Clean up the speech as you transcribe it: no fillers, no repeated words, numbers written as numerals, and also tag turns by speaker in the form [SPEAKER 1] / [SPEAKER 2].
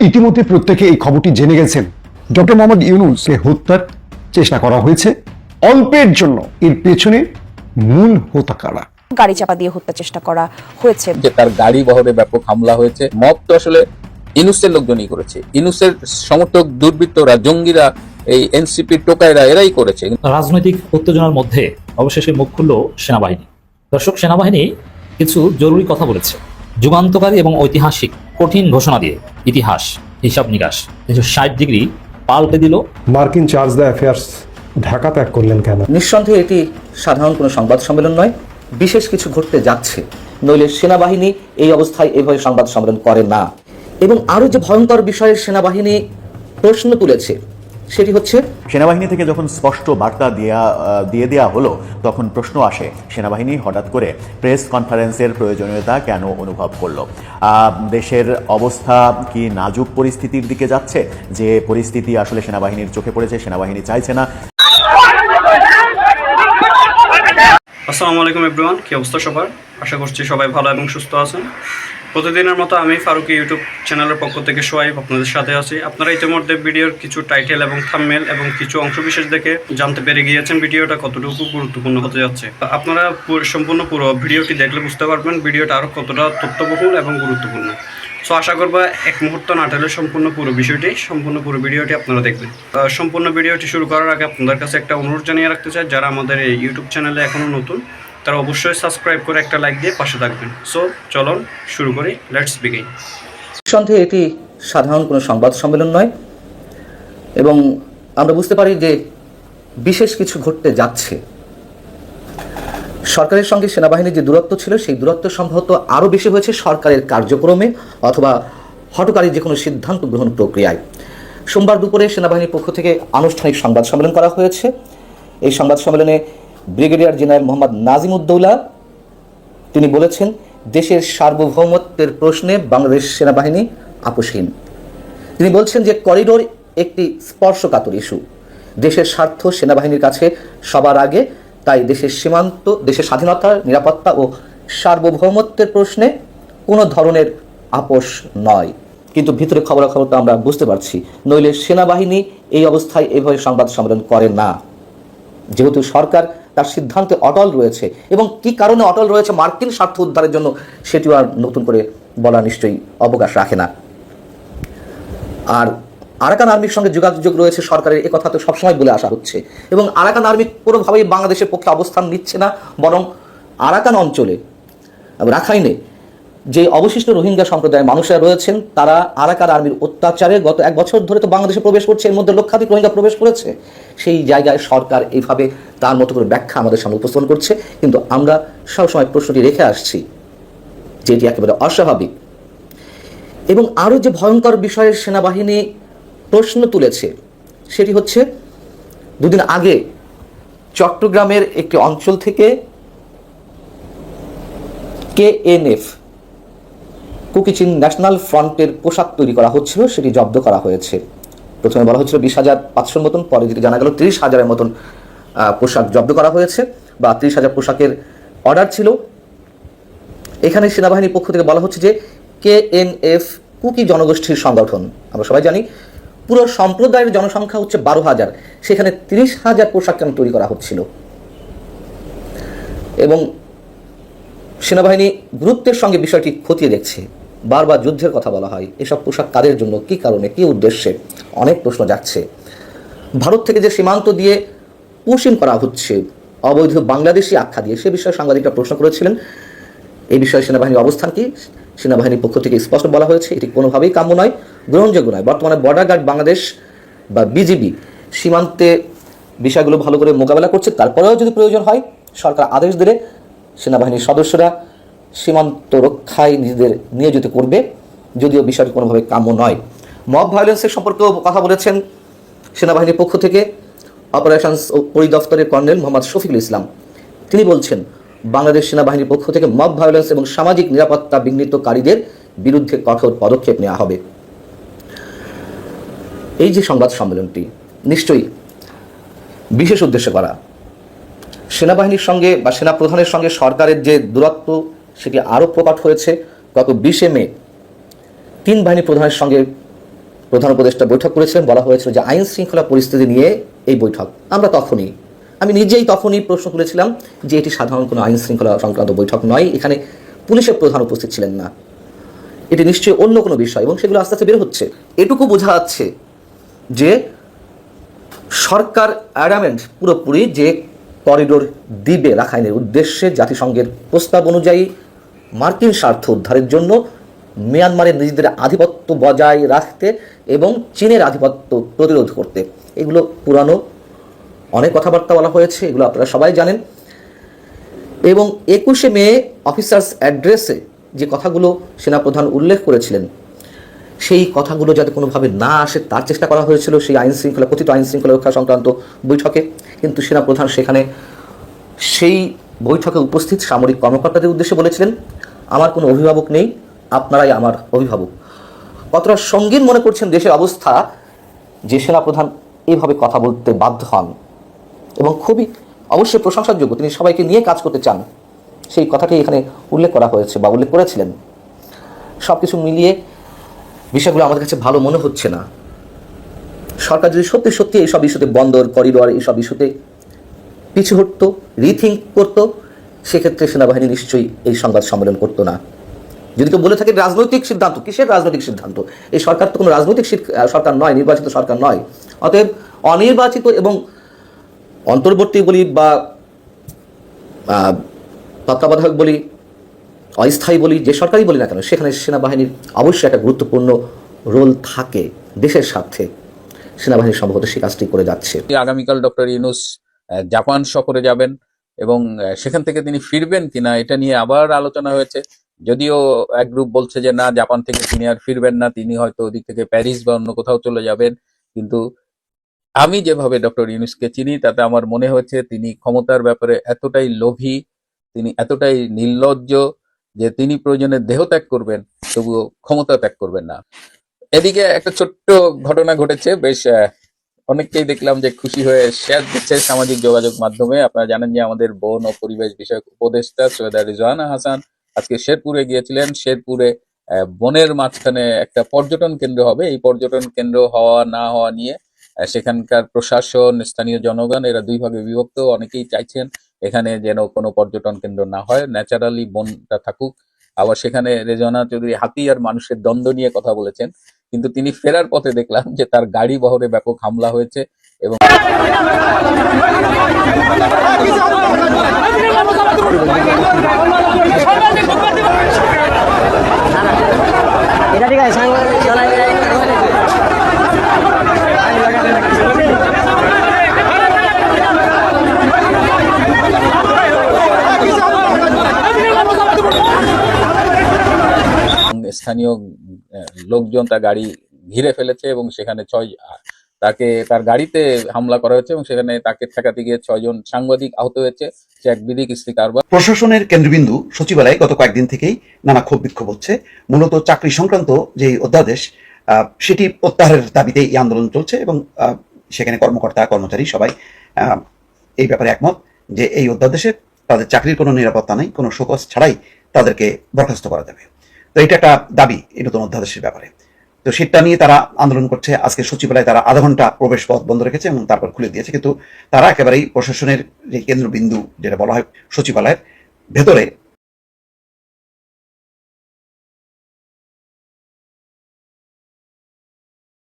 [SPEAKER 1] ইতিমধ্যে প্রত্যেকে এই খবরটি জেনে গেছেন। ডক্টর মোহাম্মদ ইউনূসকে হত্যার চেষ্টা করা হয়েছে অল্পের জন্য। এর পেছনে মূল হোতা কারা?
[SPEAKER 2] গাড়ি চাপা দিয়ে হত্যা চেষ্টা করা হয়েছে।
[SPEAKER 3] যে তার গাড়ি বহরে ব্যাপক হামলা হয়েছে। মব তো আসলে ইউনূসের লোকজনই করেছে। ইউনূসের সমর্থক দুর্বৃত্তরা, জঙ্গিরা, এই এনসিপি টোকাইরা এরাই করেছে।
[SPEAKER 4] রাজনৈতিক উত্তেজনার মধ্যে অবশেষে মুখ খুলল সেনাবাহিনী। দর্শক, সেনাবাহিনী কিছু জরুরি কথা বলেছে। যুগান্তকারী এবং ঐতিহাসিক কঠিন ঘোষণা দিয়ে ইতিহাস হিসাব নিকাশ 360 ডিগ্রি পাল্টে দিল।
[SPEAKER 5] মার্কিন চার্জ দ্য অ্যাফেয়ার্স ঢাকা ত্যাগ করলেন কেন?
[SPEAKER 6] নিঃসন্দেহে এটি সাধারণ কোনো সংবাদ সম্মেলন নয়, বিশেষ কিছু ঘটতে যাচ্ছে, নইলে সেনাবাহিনী এই অবস্থায় এভাবে সংবাদ সম্মেলন করে না। এবং আরও যে ভয়ঙ্কর বিষয়ে সেনাবাহিনী প্রশ্ন তুলেছে সেটি হচ্ছে,
[SPEAKER 7] সেনাবাহিনী থেকে যখন স্পষ্ট বার্তা দিয়ে দেওয়া হলো, তখন প্রশ্ন আসে সেনাবাহিনী হঠাৎ করে প্রেস কনফারেন্সের প্রয়োজনীয়তা কেন অনুভব করলো? দেশের অবস্থা কি নাজুক পরিস্থিতির দিকে যাচ্ছে? যে পরিস্থিতি আসলে সেনাবাহিনীর চোখে পড়েছে, সেনাবাহিনী চাইছে না।
[SPEAKER 8] আসসালামু আলাইকুম এভরিওয়ান, কি অবস্থা সবার? আশা করছি সবাই ভালো এবং সুস্থ আছেন। প্রতিদিনের মতো আমি ফারুকি ইউটিউব চ্যানেলের পক্ষ থেকে সোয়াইব আপনাদের সাথে আছি। আপনারা ইতিমধ্যে ভিডিওর কিছু টাইটেল এবং থাম্বনেল এবং কিছু অংশবিশেষ দেখে জানতে পেরে গিয়েছেন ভিডিওটা কতটুকু গুরুত্বপূর্ণ হতে যাচ্ছে। আপনারা সম্পূর্ণ পুরো ভিডিওটি দেখলে বুঝতে পারবেন ভিডিওটা আরও কতটা তথ্যবহুল এবং গুরুত্বপূর্ণ। সো আশা করবো এক মুহূর্ত না টেলে সম্পূর্ণ পুরো ভিডিওটি আপনারা দেখবেন। সম্পূর্ণ ভিডিওটি শুরু করার আগে আপনাদের কাছে একটা অনুরোধ জানিয়ে রাখতে চাই, যারা আমাদের এই ইউটিউব চ্যানেলে এখনও নতুন তারা অবশ্যই সাবস্ক্রাইব করে একটা লাইক দিয়ে পাশে থাকবেন। সো চলুন শুরু করি, লেটস বিগিন।
[SPEAKER 6] নিঃসন্দেহে এটি সাধারণ কোনো সংবাদ সম্মেলন নয়, এবং আমরা বুঝতে পারি যে বিশেষ কিছু ঘটতে যাচ্ছে। সরকারের সঙ্গে সেনাবাহিনীর যে দূরত্ব ছিল, সেই দূরত্ব সম্ভবত আরও বেশি হয়েছে সরকারের কার্যক্রমে অথবা হঠকারী যে কোনো সিদ্ধান্ত গ্রহণ প্রক্রিয়ায়। সোমবার দুপুরে সেনাবাহিনীর পক্ষ থেকে আনুষ্ঠানিক সংবাদ সম্মেলন করা হয়েছে। এই সংবাদ সম্মেলনে ব্রিগেডিয়ার জেনারেল মোহাম্মদ নাজিমুদ্দৌলা তিনি বলেছেন, দেশের সার্বভৌমত্বের প্রশ্নে বাংলাদেশ সেনাবাহিনী আপোষহীন। তিনি বলছেন যে করিডোর একটি স্পর্শকাতর ইস্যু, দেশের স্বার্থ সেনাবাহিনীর কাছে সবার আগে, তাই দেশের সীমান্ত, দেশের স্বাধীনতা, নিরাপত্তা ও সার্বভৌমত্বের প্রশ্নে কোনো ধরনের আপোষ নয়। কিন্তু ভিতরে খবরাখবর তো আমরা বুঝতে পারছি, নইলে সেনাবাহিনী এই অবস্থায় এভাবে সংবাদ সম্মেলন করে না। যেহেতু সরকার তার সিদ্ধান্তে অটল রয়েছে, এবং কি কারণে অটল রয়েছে মার্কিন স্বার্থ উদ্ধারের জন্য, সেটিও আর নতুন করে বলা নিশ্চয়ই অবকাশ রাখে না। আর আরাকান আর্মির সঙ্গে যোগাযোগ রয়েছে সরকারের, এ কথা তো সবসময় বলে আসা হচ্ছে, এবং আরাকান আর্মি কোনোভাবেই বাংলাদেশের পক্ষে অবস্থান নিচ্ছে না, বরং আরাকান অঞ্চলে রাখাইনে যে অবশিষ্ট রোহিঙ্গা সম্প্রদায়ের মানুষরা রয়েছেন, তারা আরাকান আর্মির অত্যাচারে গত 1 বছর ধরে তো বাংলাদেশে প্রবেশ করছে, এর মধ্যে লক্ষাধিক রোহিঙ্গা প্রবেশ করেছে। সেই জায়গায় সরকার এইভাবে তার মতো করে ব্যাখ্যা আমাদের সামনে উপস্থাপন করছে, কিন্তু আমরা সবসময় প্রশ্নটি রেখে আসছি যে এটি একেবারে অস্বাভাবিক। এবং আরও যে ভয়ঙ্কর বিষয়ে সেনাবাহিনী প্রশ্ন তুলেছে সেটি হচ্ছে, দুদিন আগে চট্টগ্রামের একটি অঞ্চল থেকে KNF কুকিচিন ন্যাশনাল ফ্রন্টের পোশাক তৈরি করা হচ্ছিল, সেটি জব্দ করা হয়েছে। প্রথমে বলা হচ্ছিল 20,500 মতন, পরে যেটি জানা গেল 30,000 মতন পোশাক জব্দ করা হয়েছে, বা 30,000 পোশাকের অর্ডার ছিল। এখানে সেনাবাহিনীর পক্ষ থেকে বলা হচ্ছে যে KNF কুকি জনগোষ্ঠীর সংগঠন। আমরা সবাই জানি পুরো সম্প্রদায়ের জনসংখ্যা হচ্ছে 12,000, সেখানে 30,000 পোশাক কেন তৈরি করা হচ্ছিল? এবং সেনাবাহিনী গুরুত্বের সঙ্গে বিষয়টি খতিয়ে দেখছে। বারবার যুদ্ধের কথা বলা হয়, এসব পোশাক কাদের জন্য, কী কারণে, কী উদ্দেশ্যে, অনেক প্রশ্ন যাচ্ছে। ভারত থেকে যে সীমান্ত দিয়ে পুশিং করা হচ্ছে অবৈধ বাংলাদেশি আখ্যা দিয়ে, সে বিষয়ে সাংবাদিকরা প্রশ্ন করেছিলেন। এই বিষয়ে সেনাবাহিনীর অবস্থান কি? সেনাবাহিনীর পক্ষ থেকে স্পষ্ট বলা হয়েছে, এটি কোনোভাবেই কাম্য নয়, গ্রহণযোগ্য নয়। বর্তমানে বর্ডার গার্ড বাংলাদেশ বা বিজিবি সীমান্তে বিষয়গুলো ভালো করে মোকাবেলা করছে। তারপরেও যদি প্রয়োজন হয়, সরকার আদেশ দিলে সেনাবাহিনীর সদস্যরা সীমান্ত রক্ষায় নিজেদের নিয়োজিত করবে, যদিও বিষয়টি কোনোভাবে কাম্য নয়। মব ভায়োলেন্সের সম্পর্কেও কথা বলেছেন সেনাবাহিনীর পক্ষ থেকে অপারেশনস পরিদপ্তরের কর্নেল মোহাম্মদ শফিকুল ইসলাম। তিনি বলছেন, বাংলাদেশ সেনাবাহিনীর পক্ষ থেকে মব ভায়োলেন্স এবং সামাজিক নিরাপত্তা বিঘ্নিতকারীদের বিরুদ্ধে কঠোর পদক্ষেপ নেওয়া হবে। এই যে সংবাদ সম্মেলনটি নিশ্চয়ই বিশেষ উদ্দেশ্যে করা। সেনাবাহিনীর সঙ্গে বা সেনাপ্রধানের সঙ্গে সরকারের যে দূরত্ব, সেটি আরও প্রকট হয়েছে গত 20 মে 3 বাহিনী প্রধানের সঙ্গে প্রধান উপদেষ্টা বৈঠক করেছিলেন, বলা হয়েছিল যে আইন শৃঙ্খলা পরিস্থিতি নিয়ে এই বৈঠক। আমি নিজেই তখনই প্রশ্ন তুলেছিলাম যে এটি সাধারণ কোনো আইন শৃঙ্খলা সংক্রান্ত বৈঠক নয়, এখানে পুলিশের প্রধান উপস্থিত ছিলেন না, এটি নিশ্চয়ই অন্য কোনো বিষয়, এবং সেগুলো আস্তে আস্তে বের হচ্ছে। এটুকু বোঝা যাচ্ছে যে সরকার অ্যাডামেন্ট পুরোপুরি যে করিডোর দিবে রাখাইনের উদ্দেশ্যে জাতিসংঘের প্রস্তাব অনুযায়ী মার্কিন স্বার্থ উদ্ধারের জন্য, মিয়ানমারের নিজেদের আধিপত্য বজায় রাখতে এবং চীনের আধিপত্য প্রতিরোধ করতে। এগুলো পুরানো অনেক কথাবার্তা বলা হয়েছে, এগুলো আপনারা সবাই জানেন। এবং 21শে মে অফিসার্স অ্যাড্রেসে যে কথাগুলো সেনাপ্রধান উল্লেখ করেছিলেন, সেই কথাগুলো যাতে কোনোভাবে না আসে তার চেষ্টা করা হয়েছিল সেই কথিত আইন শৃঙ্খলা রক্ষা সংক্রান্ত বৈঠকে। কিন্তু সেনাপ্রধান সেখানে সেই বৈঠকে উপস্থিত সামরিক কর্মকর্তাদের উদ্দেশ্যে বলেছিলেন, আমার কোনো অভিভাবক নেই, আপনারাই আমার অভিভাবক। কতটা সঙ্গীন মনে করছেন দেশের অবস্থা যে সেনাপ্রধান এইভাবে কথা বলতে বাধ্য হন, এবং খুবই অবশ্যই প্রশংসাযোগ্য, তিনি সবাইকে নিয়ে কাজ করতে চান, সেই কথাটি এখানে উল্লেখ করা হয়েছে বা উল্লেখ করেছিলেন। সব কিছু মিলিয়ে বিষয়গুলো আমাদের কাছে ভালো মনে হচ্ছে না। সরকার যদি সত্যি সত্যি এইসব ইস্যুতে, বন্দর করিডোর এইসব ইস্যুতে পিছু হটতো, রিথিঙ্ক করতো, সেক্ষেত্রে সেনাবাহিনী নিশ্চয়ই এই সংবাদ সম্মেলন করতো না। যদি কেউ বলে থাকে রাজনৈতিক সিদ্ধান্ত, কিসের রাজনৈতিক সিদ্ধান্ত? এই সরকার তো কোনো রাজনৈতিক সরকার নয়, নির্বাচিত সরকার নয়। অতএব অনির্বাচিত এবং অন্তর্বর্তী বলি বা তত্ত্বাবধায়ক বলি, অস্থায়ী বলি, যে সরকারই বলি না কেন, সেখানে সেনাবাহিনীর অবশ্যই একটা গুরুত্বপূর্ণ রোল থাকে দেশের স্বার্থে। সেনাবাহিনী সম্ভবত সেই কাজটি করে যাচ্ছে।
[SPEAKER 3] আগামীকাল ডক্টর ইউনূস জাপান সফরে যাবেন এবং সেখান থেকে তিনি ফিরবেন কিনা এটা নিয়ে আবার আলোচনা হয়েছে। যদিও এক গ্রুপ বলছে যে না, জাপান থেকে তিনি আর ফিরবেন না, তিনি হয়তো ওদিক থেকে প্যারিস বা অন্য কোথাও চলে যাবেন। কিন্তু আমি যেভাবে ডক্টর ইউনূসকে চিনি তাতে আমার মনে হচ্ছে তিনি ক্ষমতার ব্যাপারে এতটাই লোভী, তিনি এতটাই নির্লজ্জ যে তিনি প্রয়োজনে দেহ ত্যাগ করবেন, তবুও ক্ষমতা ত্যাগ করবেন না। এদিকে একটা ছোট্ট ঘটনা ঘটেছে, বেশ অনেককেই দেখলাম যে খুশি হয়ে শেয়ার দিচ্ছে সামাজিক যোগাযোগ মাধ্যমে। আপনারা জানেন যে আমাদের বন ও পরিবেশ বিষয়ক উপদেষ্টা সৈয়দা রিজওয়ানা হাসান আজকে শেরপুরে গিয়েছিলেন। শেরপুরে বনের মাঝখানে একটা পর্যটন কেন্দ্র হবে। এই পর্যটন কেন্দ্র হওয়া না হওয়া নিয়ে সেখানকার প্রশাসন, স্থানীয় জনগণ এরা দুই ভাগে বিভক্ত। অনেকেই চাইছেন এখানে যেন কোনো পর্যটন কেন্দ্র না হয়, ন্যাচারালি বনটা থাকুক। আবার সেখানে রেজওয়ানা চৌধুরী হাতি আর মানুষের দ্বন্দ্ব নিয়ে কথা বলেছেন, কিন্তু তিনি ফেরার পথে দেখলাম যে তার গাড়ি বহরে ব্যাপক হামলা হয়েছে এবং স্থানীয় লোকজন তার গাড়ি ঘিরে ফেলেছে এবং সেখানে তার গাড়িতে হামলা করা হয়েছে এবং সেখানে তাকে ঠেকাতে গিয়ে 6 জন সাংবাদিক আহত হয়েছে। সে এক বিদিক স্ত্রী কারবার।
[SPEAKER 9] প্রশাসনের কেন্দ্রবিন্দু সচিবালয়ে গত কয়েকদিন থেকেই নানা ক্ষোভ বিক্ষোভ হচ্ছে। মূলত চাকরি সংক্রান্ত যে অধ্যাদেশ সেটি প্রত্যাহারের দাবিতে এই আন্দোলন চলছে এবং সেখানে কর্মকর্তা কর্মচারী সবাই এই ব্যাপারে একমত যে এই অধ্যাদেশে তাদের চাকরির কোনো নিরাপত্তা নেই, কোনো শোকজ ছাড়াই তাদেরকে বরখাস্ত করা যাবে। তো এটা একটা দাবি এই নতুন অধ্যাদেশের ব্যাপারে। তো সেটা নিয়ে তারা আন্দোলন করছে। আজকে সচিবালয়ে তারা আধা ঘন্টা প্রবেশ পথ বন্ধ রেখেছে এবং তারপর খুলে দিয়েছে, কিন্তু তারা একেবারেই প্রশাসনের যে কেন্দ্রবিন্দু যেটা বলা হয় সচিবালয়ের ভেতরে